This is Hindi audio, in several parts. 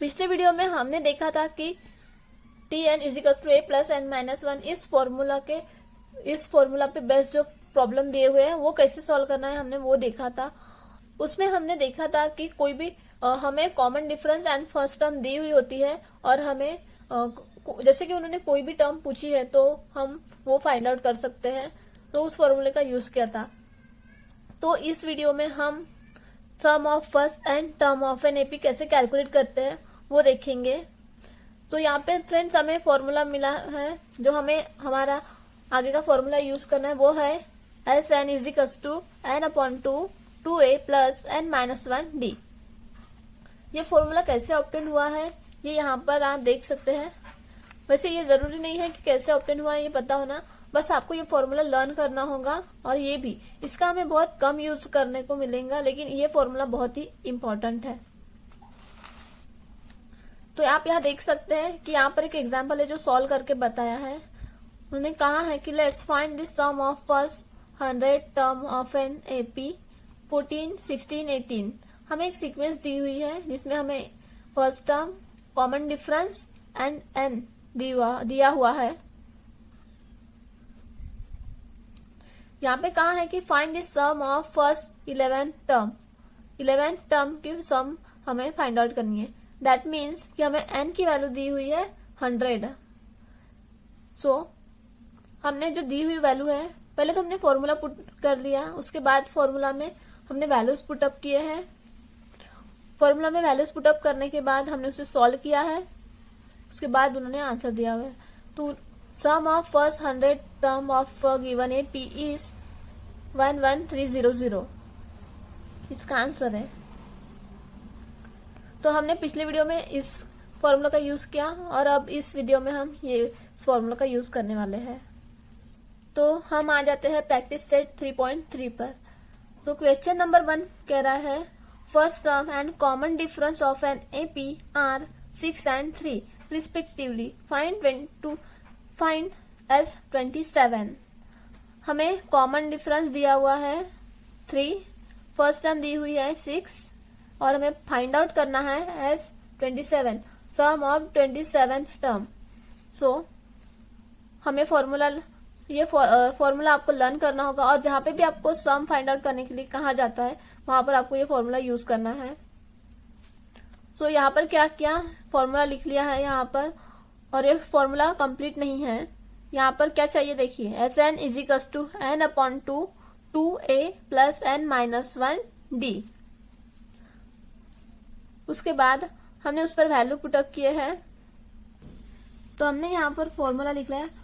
पिछले वीडियो में हमने देखा था कि Tn equal to a plus n minus one इस फॉर्मूला पे बेस्ड जो प्रॉब्लम दिए हुए हैं वो कैसे सॉल्व करना है हमने वो देखा था। उसमें हमने देखा था कि कोई भी हमें common difference and first term दी हुई होती है और हमें जैसे कि उन्होंने कोई भी टर्म पूछी है तो हम वो फाइंड आउट कर सकते हैं, तो उस फॉर्मूले का यूज किया था। तो इस वीडियो में हम sum of first n term of an AP कैसे कैलकुलेट करते हैं वो देखेंगे। तो यहाँ पे फ्रेंड्स हमें फॉर्मूला मिला है, जो हमें हमारा आगे का फॉर्मूला यूज करना है वो है S n equals to n upon two a plus n minus one d. ये फॉर्मूला कैसे ऑब्टेन हुआ है ये यहाँ पर आप देख सकते हैं। वैसे ये जरूरी नहीं है कि कैसे ऑब्टेन हुआ है ये पता होना, बस आपको ये फॉर्मूला लर्न करना होगा। और ये भी इसका हमें बहुत कम यूज करने को मिलेगा, लेकिन ये फॉर्मूला बहुत ही इम्पोर्टेंट है। तो आप यहाँ देख सकते हैं कि यहाँ पर एक एग्जाम्पल है जो सॉल्व करके बताया है। उन्होंने कहा है कि let's find this sum of first 100 term of an AP 14, 16, 18। हमें एक सीक्वेंस दी हुई है जिसमें हमें first term, common difference and n दिया हुआ है। यहाँ पे कहा है कि find this sum of first 11 term की सम हमें फाइंड आउट करनी है। दैट मीन्स कि हमें n की वैल्यू दी हुई है 100। सो हमने जो दी हुई वैल्यू है, पहले तो हमने फॉर्मूला पुट कर लिया, उसके बाद फॉर्मूला में हमने वैल्यूज पुटअप किए हैं। फॉर्मूला में वैल्यूज पुटअप करने के बाद हमने उसे सॉल्व किया है, उसके बाद उन्होंने आंसर दिया हुआ है। तो sum of first 100 term of given A P is 11300, इसका आंसर है। तो हमने पिछले वीडियो में इस फॉर्मूला का यूज किया और अब इस वीडियो में हम ये फॉर्मूला का यूज करने वाले हैं। तो हम आ जाते हैं प्रैक्टिस सेट 3.3 पर। सो क्वेश्चन नंबर 1 कह रहा है first term and common difference of an AP are 6 and 3 respectively, find S 27। हमें कॉमन डिफरेंस दिया हुआ है 3, फर्स्ट टर्म दी हुई है 6 और हमें फाइंड आउट करना है एस 27, सम ऑफ 27 टर्म। सो हमें ये फॉर्मूला आपको लर्न करना होगा और जहाँ पे भी आपको सम फाइंड आउट करने के लिए कहा जाता है वहां पर आपको ये फॉर्मूला यूज करना है। सो यहाँ पर क्या किया, फॉर्मूला लिख लिया है यहाँ पर, और ये फॉर्मूला कंप्लीट नहीं है। यहाँ पर क्या चाहिए देखिए, S n equals to n upon two a plus n minus one d. उसके बाद हमने उस पर वैल्यू पुटअप किए हैं, तो हमने यहाँ पर फॉर्मूला लिख लिया है।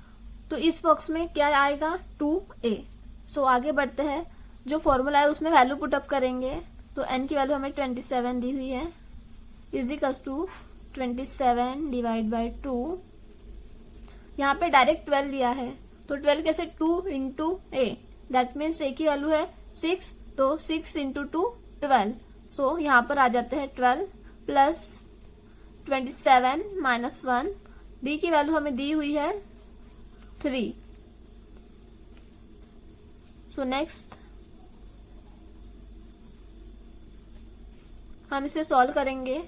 तो इस बॉक्स में क्या आएगा 2a। सो आगे बढ़ते हैं, जो फॉर्मूला है उसमें वैल्यू पुटअप करेंगे। तो n की वैल्यू हमें 27 दी हुई है, इजिकल्स टू 27 डिवाइड बाई 2। यहाँ पे डायरेक्ट 12 लिया है, तो 12 कैसे 2 into a, that means a की वैल्यू है 6, तो 6 इंटू 2 12। सो यहाँ पर आ जाते हैं 12 प्लस 27 माइनस 1। डी की वैल्यू हमें दी हुई है 3। सो नेक्स्ट हम इसे सॉल्व करेंगे,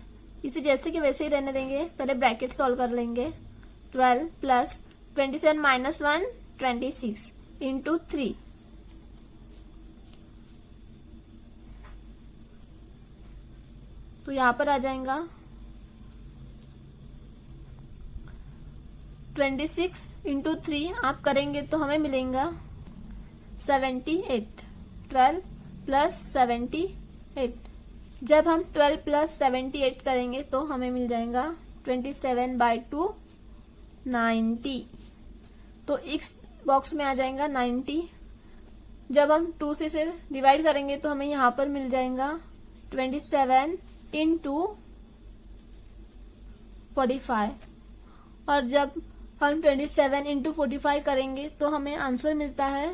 इसे जैसे कि वैसे ही रहने देंगे। पहले ब्रैकेट सॉल्व कर लेंगे, 12 प्लस 27 माइनस 1 26 इंटू 3। तो यहाँ पर आ जाएगा 26 इंटू 3 आप करेंगे तो हमें मिलेगा 78। 12 प्लस 78, जब हम 12 प्लस 78 करेंगे तो हमें मिल जाएगा 27 बाई 2 90। तो इस बॉक्स में आ जाएगा 90। जब हम 2 से डिवाइड करेंगे तो हमें यहाँ पर मिल जाएगा 27 इंटू 45। और जब हम 27 इंटू 45 करेंगे तो हमें आंसर मिलता है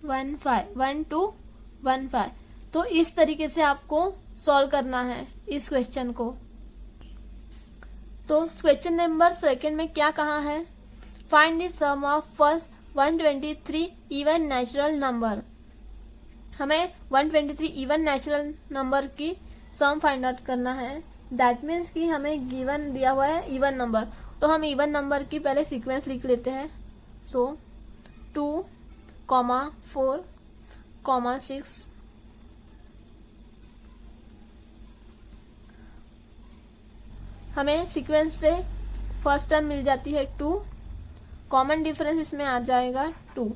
1215। तो इस तरीके से आपको सॉल्व करना है इस क्वेश्चन को। तो क्वेश्चन नंबर 2 में क्या कहा है, find the sum of first 123 even natural number. हमें 123 इवन नेचुरल नंबर की सम फाइंड आउट करना है। दैट मीन्स कि हमें गिवन दिया हुआ है इवन नंबर, तो हम इवन नंबर की पहले सीक्वेंस लिख लेते हैं। सो 2, 4, 6, हमें सीक्वेंस से फर्स्ट टर्म मिल जाती है 2, कॉमन डिफरेंस इसमें आ जाएगा 2,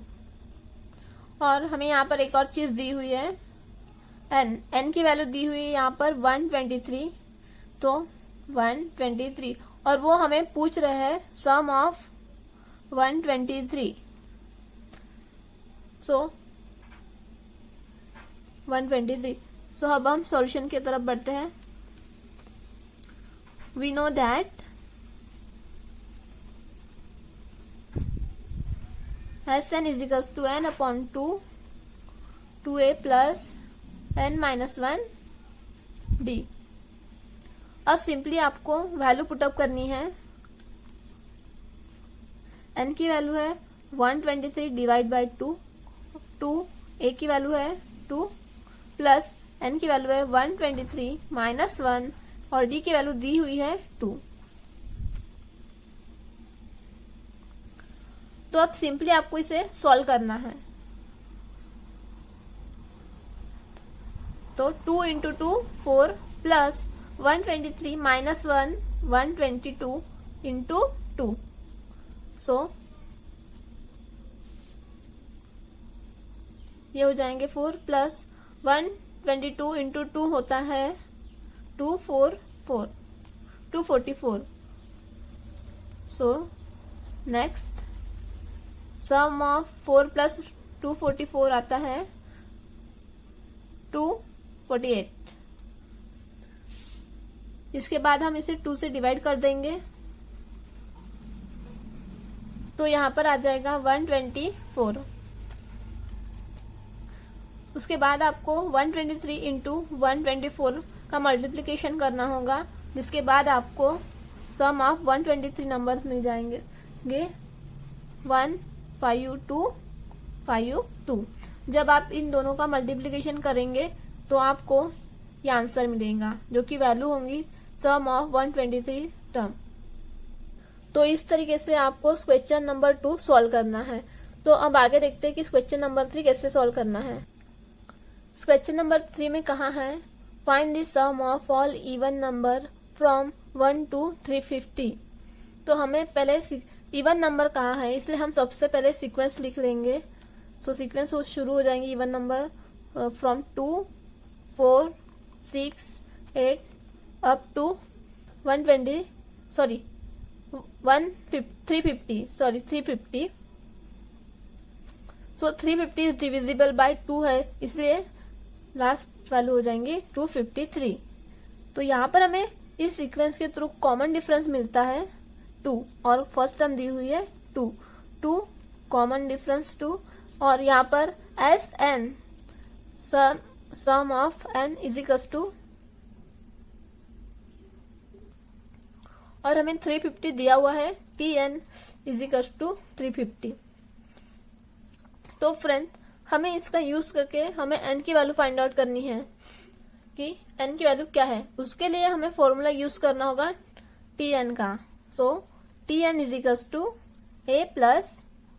और हमें यहाँ पर एक और चीज दी हुई है n की वैल्यू दी हुई है यहाँ पर 123, तो 123, और वो हमें पूछ रहे हैं सम ऑफ 123, सो 123। सो अब हम सॉल्यूशन की तरफ बढ़ते हैं। We know that Sn is equals to n upon 2, 2a plus n minus 1 d। अब सिंपली आपको वैल्यू पुटअप करनी है। n की वैल्यू है 123 डिवाइड बाई 2, a की वैल्यू है 2 प्लस n की वैल्यू है 123 माइनस 1 और d की वैल्यू दी हुई है 2। तो अब सिंपली आपको इसे सॉल्व करना है। तो 2 इंटू 2 4 प्लस 123 माइनस 1 122 इंटू 2, सो ये हो जाएंगे 4 प्लस 122 इंटू 2 होता है 244। So next sum of 4 plus 244 आता है 248। इसके बाद हम इसे 2 से डिवाइड कर देंगे, तो यहाँ पर आ जाएगा 124। उसके बाद आपको 123 इंटू 124 का मल्टीप्लिकेशन करना होगा, जिसके बाद आपको सम ऑफ 123 नंबर्स मिल जाएंगे 15252। जब आप इन दोनों का मल्टीप्लिकेशन करेंगे तो आपको ये आंसर मिलेगा, जो कि वैल्यू होंगी सम ऑफ 123 टर्म। तो इस तरीके से आपको क्वेश्चन नंबर 2 सॉल्व करना है। तो अब आगे देखते हैं कि क्वेश्चन नंबर 3 कैसे सॉल्व करना है। क्वेश्चन नंबर 3 में कहा है find the sum of all even number from 1 to 350। तो हमें पहले इवन नंबर कहा है, इसलिए हम सबसे पहले सीक्वेंस लिख लेंगे। सो सीक्वेंस शुरू हो जाएंगे even number from 2, 4, 6, 8 up to 350 350। So 350 is divisible by 2 है, इसलिए लास्ट वैल्यू हो जाएंगे 253। तो यहाँ पर हमें इस सीक्वेंस के थ्रू कॉमन डिफरेंस मिलता है 2, और फर्स्ट टर्म दी हुई है 2 कॉमन डिफरेंस 2, और यहाँ पर S n sum of n is equals to, और हमें 350 दिया हुआ है Tn इज इक्वल्स टू 350। तो फ्रेंड हमें इसका यूज करके हमें n की वैल्यू फाइंड आउट करनी है कि n की वैल्यू क्या है। उसके लिए हमें फॉर्मूला यूज करना होगा Tn का। So Tn is equals to a plus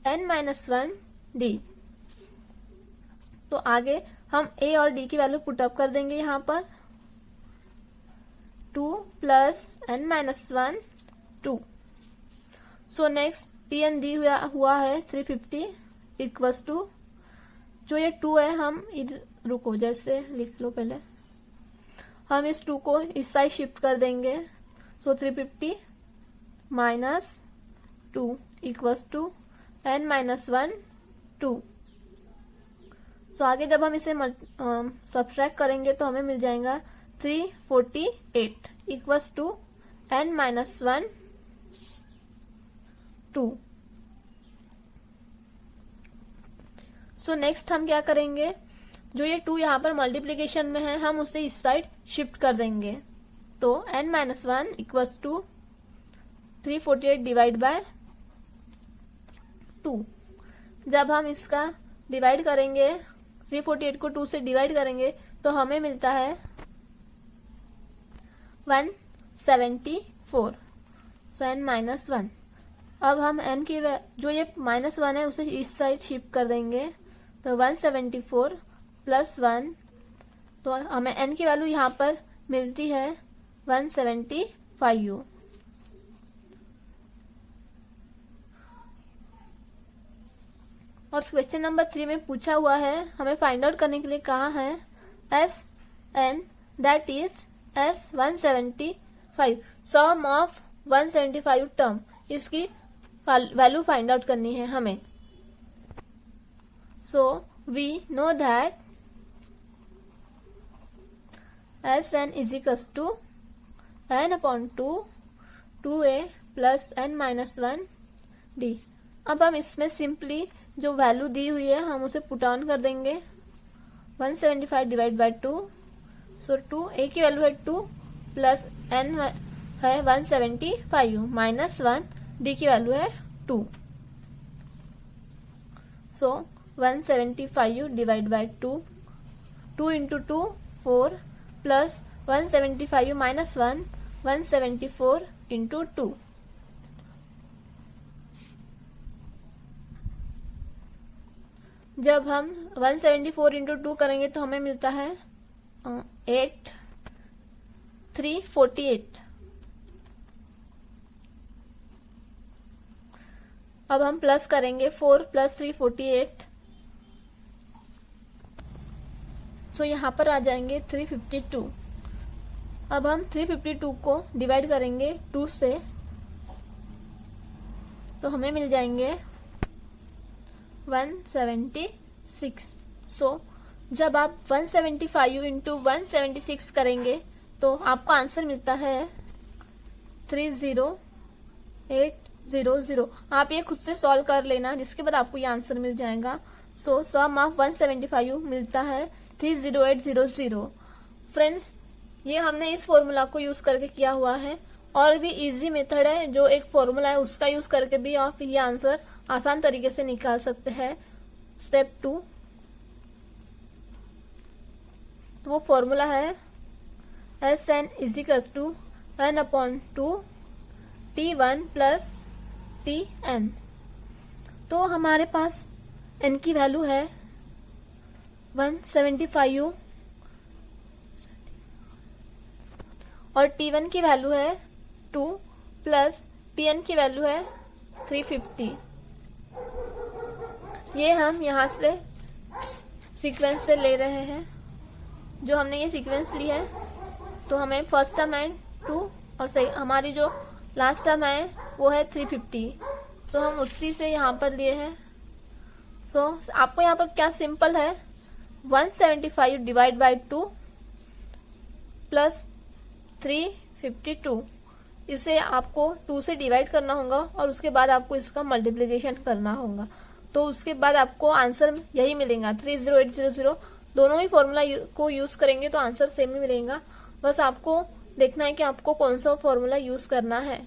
n minus 1 d। तो आगे हम a और d की वैल्यू पुटअप कर देंगे यहाँ पर 2 plus n minus 1 2। So next Tn दी हुआ है 350 इक्वल्स टू, जो ये 2 है हम रुको जैसे लिख लो पहले, हम इस 2 को इस साइड शिफ्ट कर देंगे। So 350 minus 2 equals to n minus 1 2। So आगे जब हम इसे सब्ट्रैक्ट करेंगे तो हमें मिल जाएगा 348 equals to n minus 1 2। So next हम क्या करेंगे, जो ये 2 यहाँ पर मल्टीप्लीकेशन में है हम उसे इस साइड शिफ्ट कर देंगे। तो n minus 1 equals to 348 divide by 2। जब हम इसका डिवाइड करेंगे 348 को 2 से डिवाइड करेंगे तो हमें मिलता है 174, सो n माइनस 1। अब हम n की जो ये -1 है उसे इस साइड शिफ्ट कर देंगे, तो 174 प्लस 1, तो हमें n की वैल्यू यहाँ पर मिलती है 175। और क्वेश्चन नंबर 3 में पूछा हुआ है, हमें फाइंड आउट करने के लिए कहा है S n that is S 175, sum of 175 term, इसकी वैल्यू फाइंड आउट करनी है हमें। So we know that S n is equals to n upon 2a plus n minus 1 d। अब हम इसमें सिंपली जो वैल्यू दी हुई है हम उसे पुट ऑन कर देंगे, 175 डिवाइड बाई 2, सो 2a की वैल्यू है 2 प्लस n है 175 माइनस 1, d की वैल्यू है 2, सो 175 divide by 2, 2 into 2 4 plus 175 minus 1 174 into 2। जब हम 174 इंटू 2 करेंगे तो हमें मिलता है 8348। अब हम प्लस करेंगे 4 प्लस 348, सो यहाँ पर आ जाएंगे 352। अब हम 352 को डिवाइड करेंगे 2 से, तो हमें मिल जाएंगे 176। सो जब आप 175 इंटू 176 करेंगे तो आपको आंसर मिलता है 30800। आप ये खुद से सॉल्व कर लेना, जिसके बाद आपको ये आंसर मिल जाएगा। सो सम ऑफ 175 मिलता है 30800। फ्रेंड्स, ये हमने इस फॉर्मूला को यूज करके किया हुआ है, और भी इजी मेथड है जो एक फॉर्मूला है उसका यूज करके भी आप ये आंसर आसान तरीके से निकाल सकते हैं। स्टेप 2, वो फॉर्मूला है S n is equals to n upon 2 T1 plus Tn। तो हमारे पास n की वैल्यू है 175 और T1 की वैल्यू है 2 प्लस Pn की वैल्यू है 350। ये हम यहाँ से सीक्वेंस से ले रहे हैं, जो हमने ये सीक्वेंस ली है, तो हमें फर्स्ट टर्म है 2 और हमारी जो लास्ट टर्म है वो है 350। सो हम उसी से यहाँ पर लिए हैं। सो आपको यहाँ पर क्या सिंपल है, 175 डिवाइड बाई 2 प्लस 352, इसे आपको 2 से डिवाइड करना होगा और उसके बाद आपको इसका मल्टीप्लिकेशन करना होगा, तो उसके बाद आपको आंसर यही मिलेगा 30800। दोनों ही फॉर्मूला को यूज करेंगे तो आंसर सेम ही मिलेगा, बस आपको देखना है कि आपको कौन सा फॉर्मूला यूज करना है।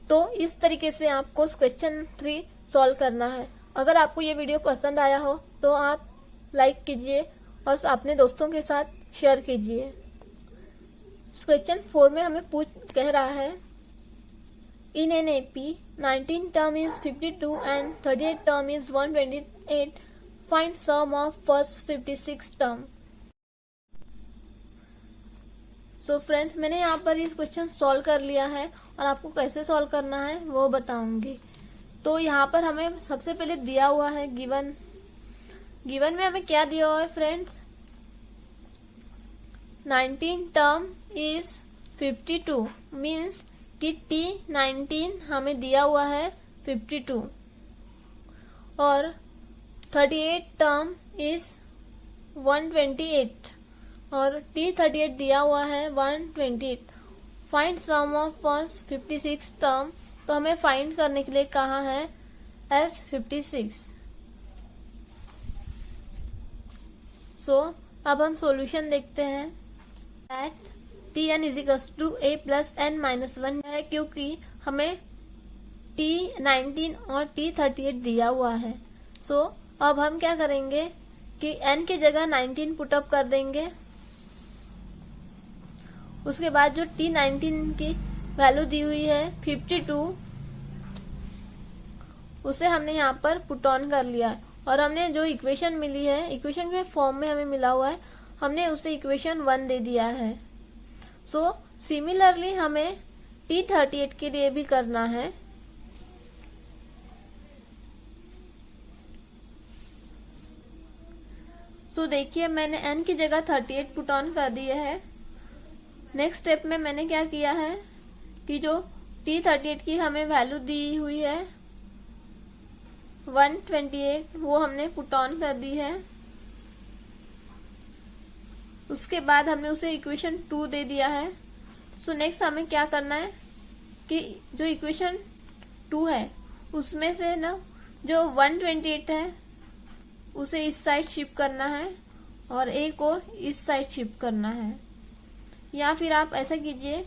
तो इस तरीके से आपको क्वेश्चन 3 सॉल्व करना है। अगर आपको ये वीडियो पसंद आया हो तो आप लाइक कीजिए और अपने दोस्तों के साथ शेयर कीजिए। क्वेश्चन 4 में हमें कह रहा है, in an AP 19 term is 52 and 38 term is 128, find sum of first 56 term. So friends, मैंने यहाँ पर इस क्वेश्चन सॉल्व कर लिया है और आपको कैसे सॉल्व करना है वो बताऊंगी। तो यहाँ पर हमें सबसे पहले दिया हुआ है गिवन में हमें क्या दिया हुआ है फ्रेंड्स, 19 टर्म इज 52 मीन्स कि T19 हमें दिया हुआ है 52 और 38 टर्म इज 128 और T38 दिया हुआ है 128। Find sum of first 56 term, तो हमें फाइंड करने के लिए कहा है S56। सो अब हम सॉल्यूशन देखते हैं। At Tn is equals to a plus n minus 1 है, क्योंकि हमें T19 और T38 दिया हुआ है। सो अब हम क्या करेंगे कि n की जगह 19 पुटअप कर देंगे उसके बाद जो T19 की वैल्यू दी हुई है 52, उसे हमने यहाँ पर पुट ऑन कर लिया है और हमने जो इक्वेशन मिली है, इक्वेशन के फॉर्म में हमें मिला हुआ है, हमने उसे इक्वेशन 1 दे दिया है। सो सिमिलरली हमें T38 के लिए भी करना है। सो देखिए मैंने n की जगह 38 पुट ऑन कर दिया है। नेक्स्ट स्टेप में मैंने क्या किया है कि जो T38 की हमें वैल्यू दी हुई है 128, वो हमने पुट ऑन कर दी है। उसके बाद हमने उसे इक्वेशन 2 दे दिया है। सो नेक्स्ट हमें क्या करना है कि जो इक्वेशन 2 है उसमें से ना जो 128 है उसे इस साइड शिफ्ट करना है और a को इस साइड शिफ्ट करना है, या फिर आप ऐसा कीजिए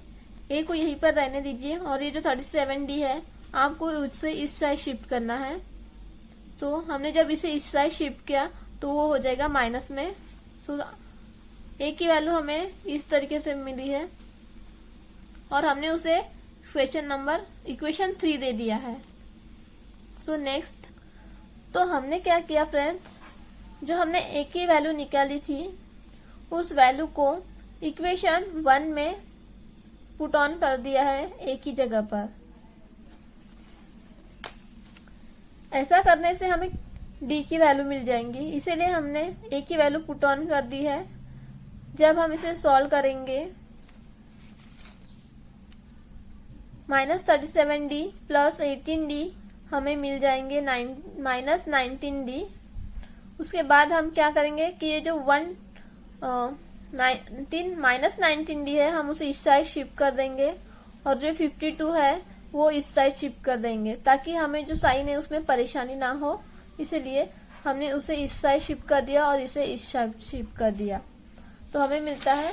a को यहीं पर रहने दीजिए और ये जो 37D है आपको उससे इस साइड शिफ्ट करना है। सो हमने जब इसे इस साइड शिफ्ट किया तो वो हो जाएगा माइनस में। सो a की वैल्यू हमें इस तरीके से मिली है और हमने उसे इक्वेशन 3 दे दिया है। सो नेक्स्ट तो हमने क्या किया फ्रेंड्स, जो हमने a की वैल्यू निकाली थी उस वैल्यू को इक्वेशन 1 में पुट ऑन कर दिया है a की जगह पर। ऐसा करने से हमें d की वैल्यू मिल जाएंगी, इसीलिए हमने a की वैल्यू पुट ऑन कर दी है। जब हम इसे सॉल्व करेंगे -37D प्लस 18D हमें मिल जाएंगे -19D। उसके बाद हम क्या करेंगे कि ये जो 19D है हम उसे इस साइड शिफ्ट कर देंगे और जो 52 है वो इस साइड शिफ्ट कर देंगे ताकि हमें जो साइन है उसमें परेशानी ना हो, इसलिए हमने उसे इस साइड शिफ्ट कर दिया और इसे इस साइड शिफ्ट कर दिया। तो हमें मिलता है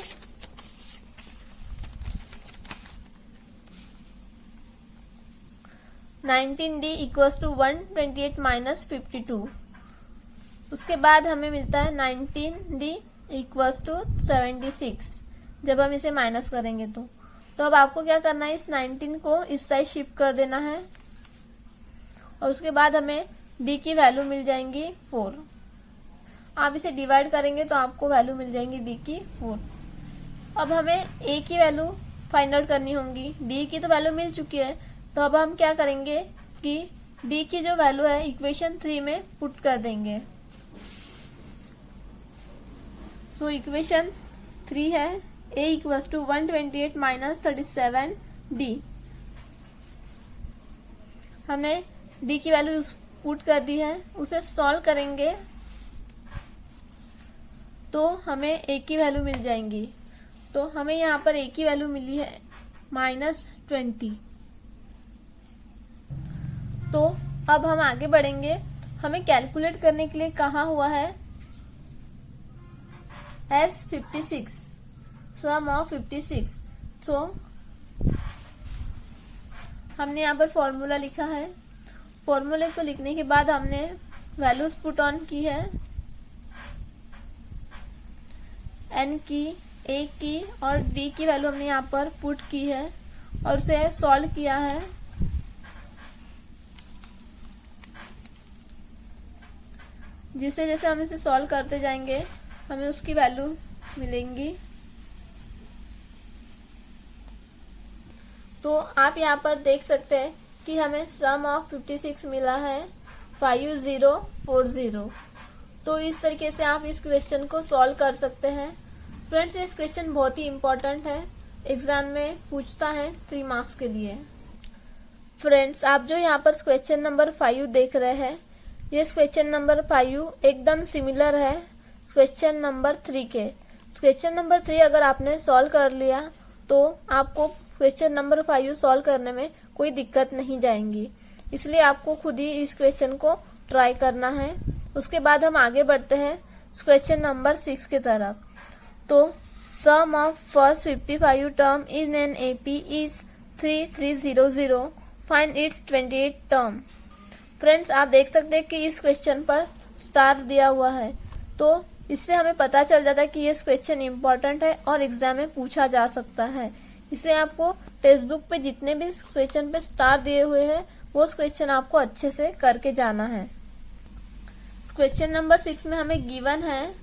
19D इक्वल्स टू 128 माइनस 52। उसके बाद हमें मिलता है 19D इक्वल्स टू 76 जब हम इसे माइनस करेंगे तो अब आपको क्या करना है, इस 19 को इस साइड शिफ्ट कर देना है और उसके बाद हमें D की वैल्यू मिल जाएंगी 4। आप इसे डिवाइड करेंगे तो आपको वैल्यू मिल जाएंगी D की 4। अब हमें A की वैल्यू फाइंड आउट करनी होगी। D की तो वैल्यू मिल चुकी है, तो अब हम क्या करेंगे कि D की जो वैल्यू है इक्वेशन 3 में पुट कर देंगे। सो इक्वेशन 3 है A equals to 128 minus 37D। हमने D की वैल्यू पुट कर दी है, उसे सॉल्व करेंगे तो हमें A की वैल्यू मिल जाएंगी। तो हमें यहाँ पर A की वैल्यू मिली है -20। तो अब हम आगे बढ़ेंगे। हमें कैलकुलेट करने के लिए कहा हुआ है S56, सम ऑफ 56। सो हमने यहाँ पर फॉर्मूला लिखा है। फॉर्मूले को लिखने के बाद हमने वैल्यूज पुट ऑन की है, n की, a की और d की वैल्यू हमने यहाँ पर पुट की है और उसे सॉल्व किया है। जिसे जैसे हम इसे सॉल्व करते जाएंगे हमें उसकी वैल्यू मिलेंगी। तो आप यहाँ पर देख सकते हैं कि हमें सम ऑफ 56 मिला है 5040। तो इस तरीके से आप इस क्वेश्चन को सॉल्व कर सकते हैं। फ्रेंड्स ये क्वेश्चन बहुत ही इम्पोर्टेंट है, एग्जाम में पूछता है 3 मार्क्स के लिए। फ्रेंड्स आप जो यहाँ पर क्वेश्चन नंबर 5 देख रहे हैं, ये क्वेश्चन नंबर 5 एकदम सिमिलर है क्वेश्चन नंबर 3 के। क्वेश्चन नंबर 3 अगर आपने सॉल्व कर लिया तो आपको क्वेश्चन नंबर 5 सॉल्व करने में कोई दिक्कत नहीं जाएंगी, इसलिए आपको खुद ही इस क्वेश्चन को ट्राई करना है। उसके बाद हम आगे बढ़ते हैं क्वेश्चन नंबर 6 की तरफ। तो sum of first 55 term in an AP is 3300, find its 28 term. Friends आप देख सकते हैं कि इस क्वेश्चन पर स्टार दिया हुआ है, तो इससे हमें पता चल जाता है कि ये क्वेश्चन इम्पोर्टेंट है और एग्जाम में पूछा जा सकता है। इसलिए आपको टेक्स्ट बुक पे जितने भी क्वेश्चन पे स्टार दिए हुए हैं वो क्वेश्चन आपको अच्छे से करके जाना है। क्वेश्चन नंबर 6 में हमें गिवन है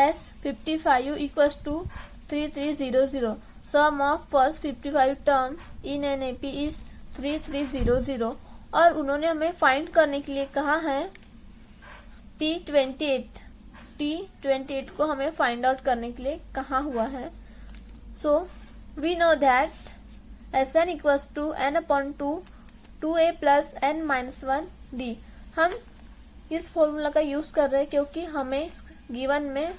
S55 equals to 3300। Sum of first 55 term in an AP is 3300 और उन्होंने हमें फाइंड करने के लिए कहा है T28 को हमें फाइंड आउट करने के लिए कहा हुआ है। So we know that Sn equals to n/2 2a plus n-1d। हम इस फॉर्मूला का यूज कर रहे हैं क्योंकि हमें गिवन में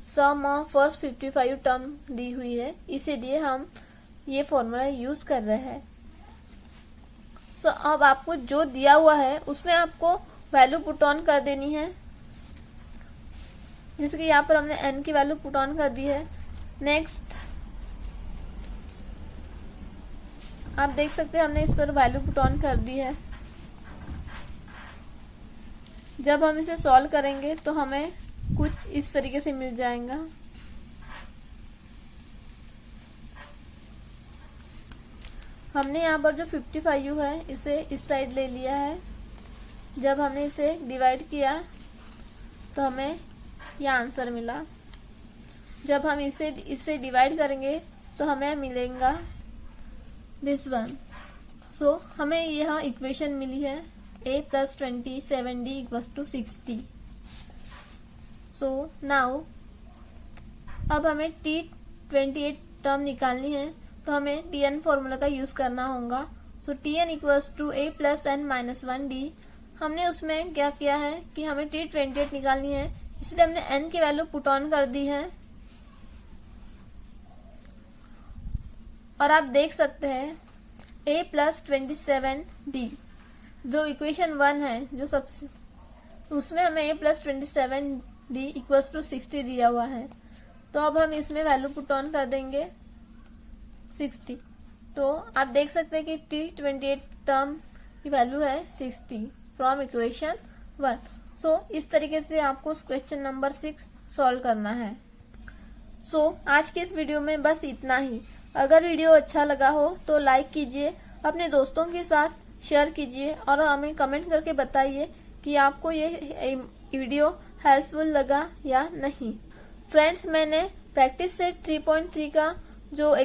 सम ऑफ फर्स्ट 55 टर्म दी हुई है, इसीलिए हम ये फॉर्मूला यूज कर रहे हैं। सो अब आपको जो दिया हुआ है उसमें आपको वैल्यू पुट ऑन कर देनी है। जैसे कि यहाँ पर हमने n की वैल्यू पुट ऑन कर दी है। नेक्स्ट आप देख सकते हैं हमने इस पर वैल्यू पुट ऑन कर दी है। जब हम इसे सॉल्व करेंगे तो हमें कुछ इस तरीके से मिल जाएगा। हमने यहाँ पर जो 55 है इसे इस साइड ले लिया है। जब हमने इसे डिवाइड किया तो हमें यह आंसर मिला। जब हम इसे डिवाइड करेंगे तो हमें मिलेगा दिस वन। सो हमें यह इक्वेशन मिली है a plus 27d equals to 60। So now अब हमें T28 टर्म निकालनी है तो हमें Tn फॉर्मूला का यूज करना होगा। So Tn equals to a plus n-1d। हमने उसमें क्या किया है कि हमें T28 निकालनी है, इसलिए हमने n की वैल्यू पुट ऑन कर दी है। और आप देख सकते हैं a प्लस 27d जो इक्वेशन 1 है, जो सबसे उसमें हमें a plus 27d equals to 60 दिया हुआ है। तो अब हम इसमें वैल्यू पुट ऑन कर देंगे 60। तो आप देख सकते हैं कि T28 टर्म की वैल्यू है 60 फ्रॉम इक्वेशन 1। सो इस तरीके से आपको क्वेश्चन नंबर 6 सॉल्व करना है। सो आज के इस वीडियो में बस इतना ही। अगर वीडियो अच्छा लगा हो तो लाइक कीजिए, अपने दोस्तों के साथ शेयर कीजिए और हमें कमेंट करके बताइए कि आपको ये वीडियो हेल्पफुल लगा या नहीं। फ्रेंड्स, मैंने प्रैक्टिस सेट 3.3 का जो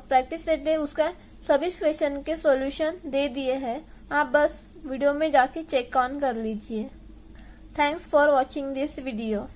प्रैक्टिस सेट है उसका सभी क्वेश्चन के सॉल्यूशन दे दिए हैं। आप बस वीडियो में जाके चेक ऑन कर लीजिए। Thanks for watching this video.